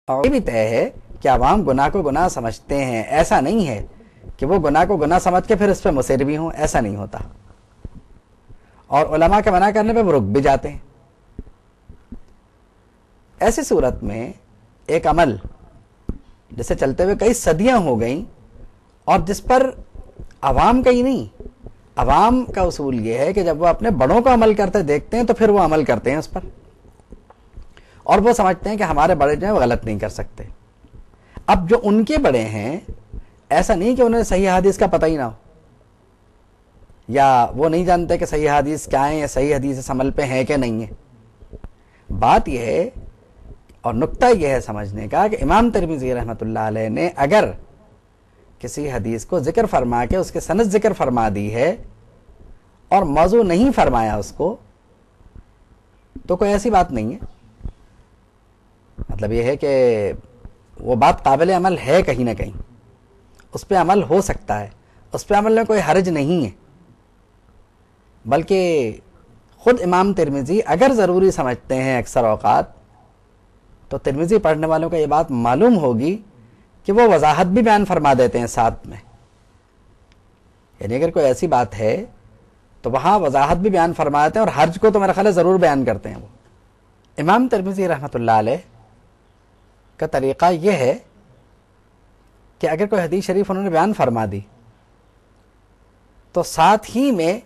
اور یہ بھی طے ہے کہ عوام گناہ کو گناہ سمجھتے ہیں، ایسا نہیں ہے کہ وہ گناہ کو گناہ سمجھ کے پھر اس پہ مصر بھی ہوں، ایسا نہیں ہوتا، اور علماء کے منع کرنے پہ وہ رک بھی جاتے ہیں۔ ایسی صورت میں ایک عمل جسے چلتے ہوئے کئی صدیاں ہو گئیں اور جس پر عوام کا ہی نہیں، عوام کا اصول یہ ہے کہ جب وہ اپنے بڑوں کو عمل کرتے دیکھتے ہیں تو پھر وہ عمل کرتے ہیں اس پر، اور وہ سمجھتے ہیں کہ ہمارے بڑے جو ہیں وہ غلط نہیں کر سکتے۔ اب جو ان کے بڑے ہیں، ایسا نہیں کہ انہیں صحیح حدیث کا پتہ ہی نہ ہو، یا وہ نہیں جانتے کہ صحیح حدیث کیا ہے یا صحیح حدیث اس عمل پہ ہے کہ نہیں ہے۔ بات یہ ہے اور نقطہ یہ ہے سمجھنے کا کہ امام ترمذی رحمۃ اللہ علیہ نے اگر کسی حدیث کو ذکر فرما کے اس کے سند ذکر فرما دی ہے اور موضوع نہیں فرمایا اس کو، تو کوئی ایسی بات نہیں ہے، مطلب یہ ہے کہ وہ بات قابل عمل ہے، کہیں نہ کہیں اس پہ عمل ہو سکتا ہے، اس پہ عمل میں کوئی حرج نہیں ہے۔ بلکہ خود امام ترمذی اگر ضروری سمجھتے ہیں اکثر اوقات، تو ترمذی پڑھنے والوں کو یہ بات معلوم ہوگی کہ وہ وضاحت بھی بیان فرما دیتے ہیں ساتھ میں، یعنی اگر کوئی ایسی بات ہے تو وہاں وضاحت بھی بیان فرماتے ہیں، اور حرج کو تو میرا خیال ہے ضرور بیان کرتے ہیں وہ۔ امام ترمذی رحمۃ اللہ علیہ کا طریقہ یہ ہے کہ اگر کوئی حدیث شریف انہوں نے بیان فرما دی تو ساتھ ہی میں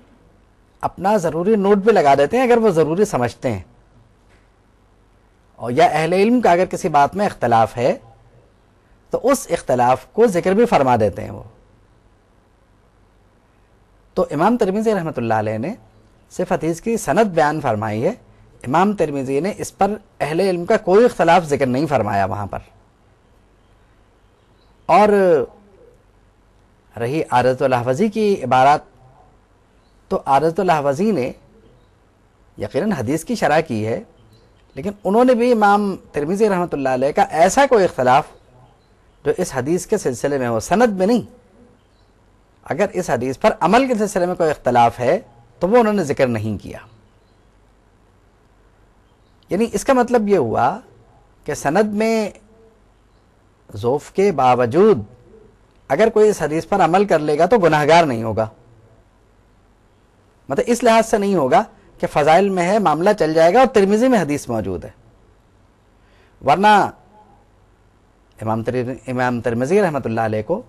اپنا ضروری نوٹ بھی لگا دیتے ہیں اگر وہ ضروری سمجھتے ہیں، اور یا اہل علم کا اگر کسی بات میں اختلاف ہے تو اس اختلاف کو ذکر بھی فرما دیتے ہیں وہ۔ تو امام ترمذی رحمۃ اللہ علیہ نے صرف حدیث کی سند بیان فرمائی ہے، امام ترمذی نے اس پر اہل علم کا کوئی اختلاف ذکر نہیں فرمایا وہاں پر۔ اور رہی عارضۃ الاحوزی کی عبارات، تو عارضۃ الاحوزی نے یقیناً حدیث کی شرح کی ہے، لیکن انہوں نے بھی امام ترمذی رحمۃ اللہ علیہ کا ایسا کوئی اختلاف جو اس حدیث کے سلسلے میں ہو، سند میں نہیں، اگر اس حدیث پر عمل کے سلسلے میں کوئی اختلاف ہے تو وہ انہوں نے ذکر نہیں کیا۔ یعنی اس کا مطلب یہ ہوا کہ سند میں ضعف کے باوجود اگر کوئی اس حدیث پر عمل کر لے گا تو گناہگار نہیں ہوگا، مطلب اس لحاظ سے نہیں ہوگا کہ فضائل میں ہے معاملہ چل جائے گا اور ترمذی میں حدیث موجود ہے، ورنہ امام ترمذی رحمۃ اللہ علیہ کو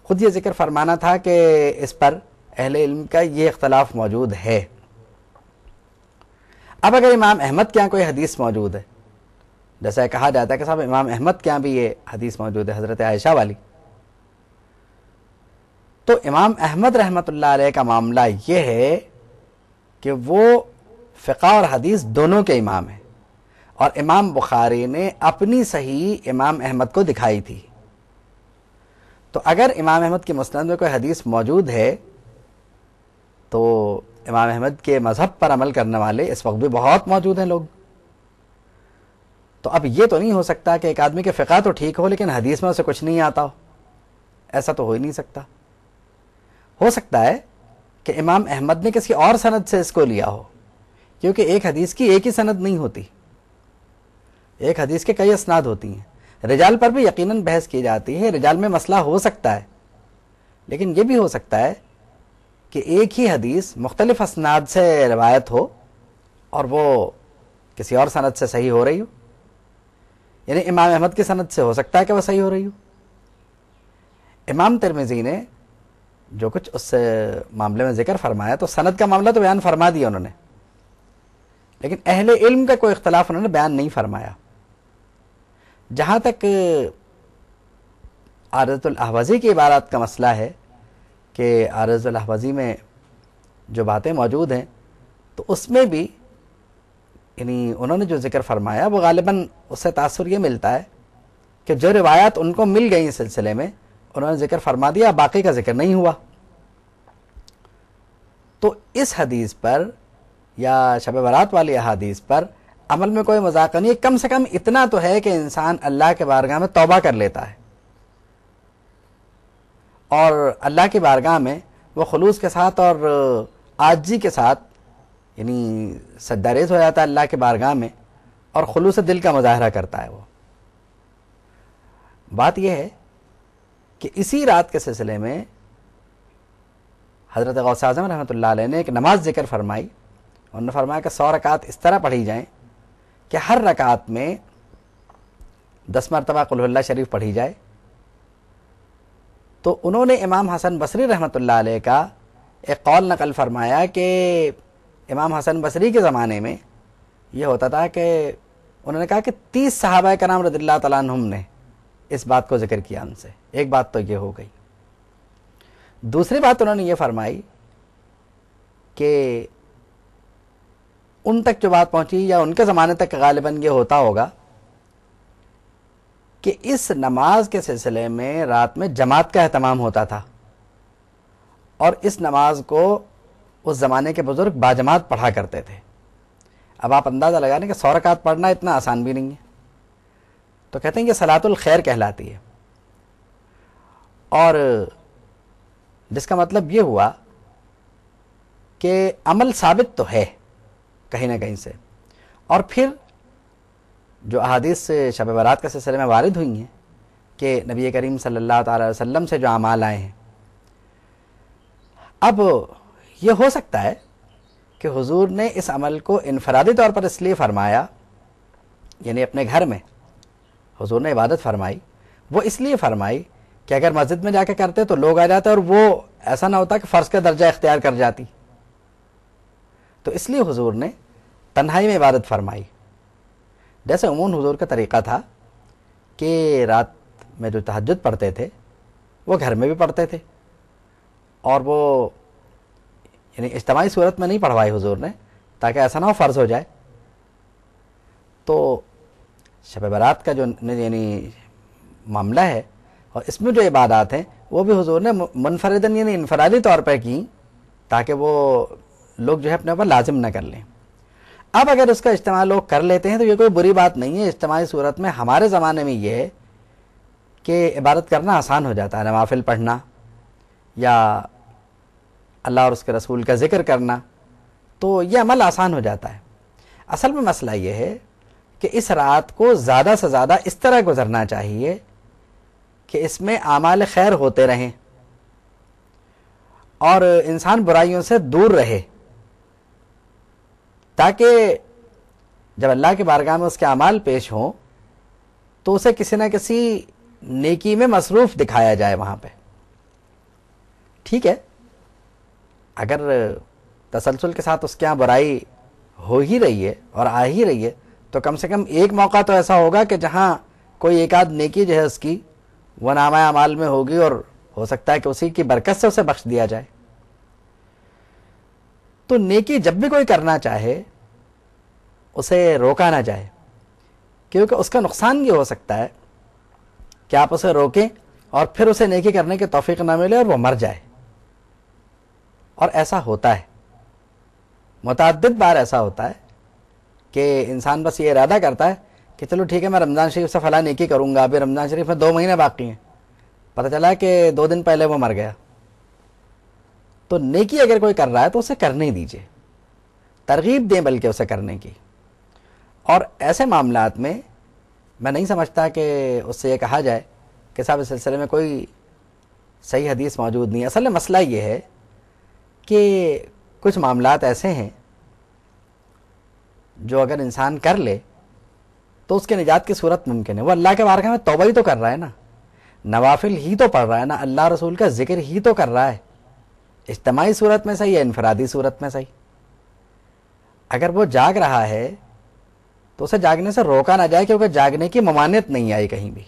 خود یہ ذکر فرمانا تھا کہ اس پر اہل علم کا یہ اختلاف موجود ہے۔ اب اگر امام احمد کے یہاں کوئی حدیث موجود ہے، جیسا کہا جاتا ہے کہ صاحب امام احمد کے یہاں بھی یہ حدیث موجود ہے حضرت عائشہ والی، تو امام احمد رحمۃ اللہ علیہ کا معاملہ یہ ہے کہ وہ فقہ اور حدیث دونوں کے امام ہیں، اور امام بخاری نے اپنی صحیح امام احمد کو دکھائی تھی، تو اگر امام احمد کی مسند میں کوئی حدیث موجود ہے تو امام احمد کے مذہب پر عمل کرنے والے اس وقت بھی بہت موجود ہیں لوگ۔ تو اب یہ تو نہیں ہو سکتا کہ ایک آدمی کے فقہ تو ٹھیک ہو لیکن حدیث میں اسے کچھ نہیں آتا ہو، ایسا تو ہو ہی نہیں سکتا۔ ہو سکتا ہے کہ امام احمد نے کسی اور سند سے اس کو لیا ہو، کیونکہ ایک حدیث کی ایک ہی سند نہیں ہوتی، ایک حدیث کے کئی اسناد ہوتی ہیں، رجال پر بھی یقیناً بحث کی جاتی ہے، رجال میں مسئلہ ہو سکتا ہے، لیکن یہ بھی ہو سکتا ہے کہ ایک ہی حدیث مختلف اسناد سے روایت ہو اور وہ کسی اور سند سے صحیح ہو رہی ہو، یعنی امام احمد کی سند سے ہو سکتا ہے کہ وہ صحیح ہو رہی ہو۔ امام ترمذی نے جو کچھ اس معاملے میں ذکر فرمایا تو سند کا معاملہ تو بیان فرما دیا انہوں نے، لیکن اہل علم کا کوئی اختلاف انہوں نے بیان نہیں فرمایا۔ جہاں تک عارضۃ الاحوزی کی عبارات کا مسئلہ ہے کہ عارضۃ الاحوزی میں جو باتیں موجود ہیں تو اس میں بھی یعنی انہوں نے جو ذکر فرمایا وہ غالباً اس سے تاثر یہ ملتا ہے کہ جو روایات ان کو مل گئی اس سلسلے میں انہوں نے ذکر فرما دیا، باقی کا ذکر نہیں ہوا۔ تو اس حدیث پر یا شب برات والی احادیث پر عمل میں کوئی مذاق نہیں ہے، کم سے کم اتنا تو ہے کہ انسان اللہ کے بارگاہ میں توبہ کر لیتا ہے اور اللہ کی بارگاہ میں وہ خلوص کے ساتھ اور عاجزی کے ساتھ یعنی سجدہ ریز ہو جاتا ہے اللہ کے بارگاہ میں اور خلوص دل کا مظاہرہ کرتا ہے وہ۔ بات یہ ہے کہ اسی رات کے سلسلے میں حضرت غوث اعظم رحمۃ اللہ علیہ نے ایک نماز ذکر فرمائی. انہوں نے فرمایا کہ 100 رکعت اس طرح پڑھی جائیں کہ ہر رکعت میں 10 مرتبہ قل اللہ شریف پڑھی جائے. تو انہوں نے امام حسن بصری رحمۃ اللہ علیہ کا ایک قول نقل فرمایا کہ امام حسن بصری کے زمانے میں یہ ہوتا تھا کہ انہوں نے کہا کہ 30 صحابہ کرام رضی اللہ تعالیٰ عنہم نے اس بات کو ذکر کیا ان سے. ایک بات تو یہ ہو گئی. دوسری بات انہوں نے یہ فرمائی کہ ان تک جو بات پہنچی یا ان کے زمانے تک غالباً یہ ہوتا ہوگا کہ اس نماز کے سلسلے میں رات میں جماعت کا اہتمام ہوتا تھا اور اس نماز کو اس زمانے کے بزرگ باجماعت پڑھا کرتے تھے. اب آپ اندازہ لگا لیں کہ 100 رکعت پڑھنا اتنا آسان بھی نہیں ہے. تو کہتے ہیں کہ صلاۃ الخیر کہلاتی ہے، اور جس کا مطلب یہ ہوا کہ عمل ثابت تو ہے کہیں نہ کہیں سے. اور پھر جو احادیث شب برات کے سلسلے میں وارد ہوئی ہیں کہ نبی کریم صلی اللہ تعالی وسلم سے جو اعمال آئے ہیں، اب یہ ہو سکتا ہے کہ حضور نے اس عمل کو انفرادی طور پر اس لیے فرمایا، یعنی اپنے گھر میں حضور نے عبادت فرمائی، وہ اس لیے فرمائی کہ اگر مسجد میں جا کے کرتے تو لوگ آ جاتے اور وہ ایسا نہ ہوتا کہ فرض کا درجہ اختیار کر جاتی. تو اس لیے حضور نے تنہائی میں عبادت فرمائی. جیسے عموماً حضور کا طریقہ تھا کہ رات میں جو تہجد پڑھتے تھے وہ گھر میں بھی پڑھتے تھے، اور وہ یعنی اجتماعی صورت میں نہیں پڑھوائی حضور نے تاکہ ایسا نہ ہو فرض ہو جائے. تو شب برات کا جو یعنی معاملہ ہے اور اس میں جو عبادات ہیں وہ بھی حضور نے منفردن یعنی انفرادی طور پر کی تاکہ وہ لوگ جو ہے اپنے اوپر لازم نہ کر لیں. اب اگر اس کا اجتماع لوگ کر لیتے ہیں تو یہ کوئی بری بات نہیں ہے. اجتماعی صورت میں ہمارے زمانے میں یہ ہے کہ عبادت کرنا آسان ہو جاتا ہے، نوافل پڑھنا یا اللہ اور اس کے رسول کا ذکر کرنا، تو یہ عمل آسان ہو جاتا ہے. اصل میں مسئلہ یہ ہے کہ اس رات کو زیادہ سے زیادہ اس طرح گزرنا چاہیے کہ اس میں اعمال خیر ہوتے رہیں اور انسان برائیوں سے دور رہے، تاکہ جب اللہ کے بارگاہ میں اس کے اعمال پیش ہوں تو اسے کسی نہ کسی نیکی میں مصروف دکھایا جائے وہاں پہ. ٹھیک ہے، اگر تسلسل کے ساتھ اس کے یہاں برائی ہو ہی رہی ہے اور آ ہی رہی ہے تو کم سے کم ایک موقع تو ایسا ہوگا کہ جہاں کوئی ایک آدھ نیکی جو ہے اس کی وہ نامہ اعمال میں ہوگی اور ہو سکتا ہے کہ اسی کی برکت سے اسے بخش دیا جائے. تو نیکی جب بھی کوئی کرنا چاہے اسے روکا نہ جائے، کیونکہ اس کا نقصان یہ ہو سکتا ہے کہ آپ اسے روکیں اور پھر اسے نیکی کرنے کی توفیق نہ ملے اور وہ مر جائے. اور ایسا ہوتا ہے، متعدد بار ایسا ہوتا ہے کہ انسان بس یہ ارادہ کرتا ہے کہ چلو ٹھیک ہے میں رمضان شریف سے فلاں نیکی کروں گا، ابھی رمضان شریف میں 2 مہینے باقی ہیں، پتہ چلا کہ 2 دن پہلے وہ مر گیا. تو نیکی اگر کوئی کر رہا ہے تو اسے کرنے دیجیے، ترغیب دیں بلکہ اسے کرنے کی. اور ایسے معاملات میں میں نہیں سمجھتا کہ اس سے یہ کہا جائے کہ صاحب اس سلسلے میں کوئی صحیح حدیث موجود نہیں ہے. اصل میں مسئلہ یہ ہے کہ کچھ معاملات ایسے ہیں جو اگر انسان کر لے تو اس کے نجات کی صورت ممکن ہے. وہ اللہ کے بارگاہ میں توبہ ہی تو کر رہا ہے نا، نوافل ہی تو پڑھ رہا ہے نا، اللہ رسول کا ذکر ہی تو کر رہا ہے، اجتماعی صورت میں صحیح یا انفرادی صورت میں صحیح. اگر وہ جاگ رہا ہے تو اسے جاگنے سے روکا نہ جائے، کیونکہ جاگنے کی ممانعت نہیں آئی کہیں بھی.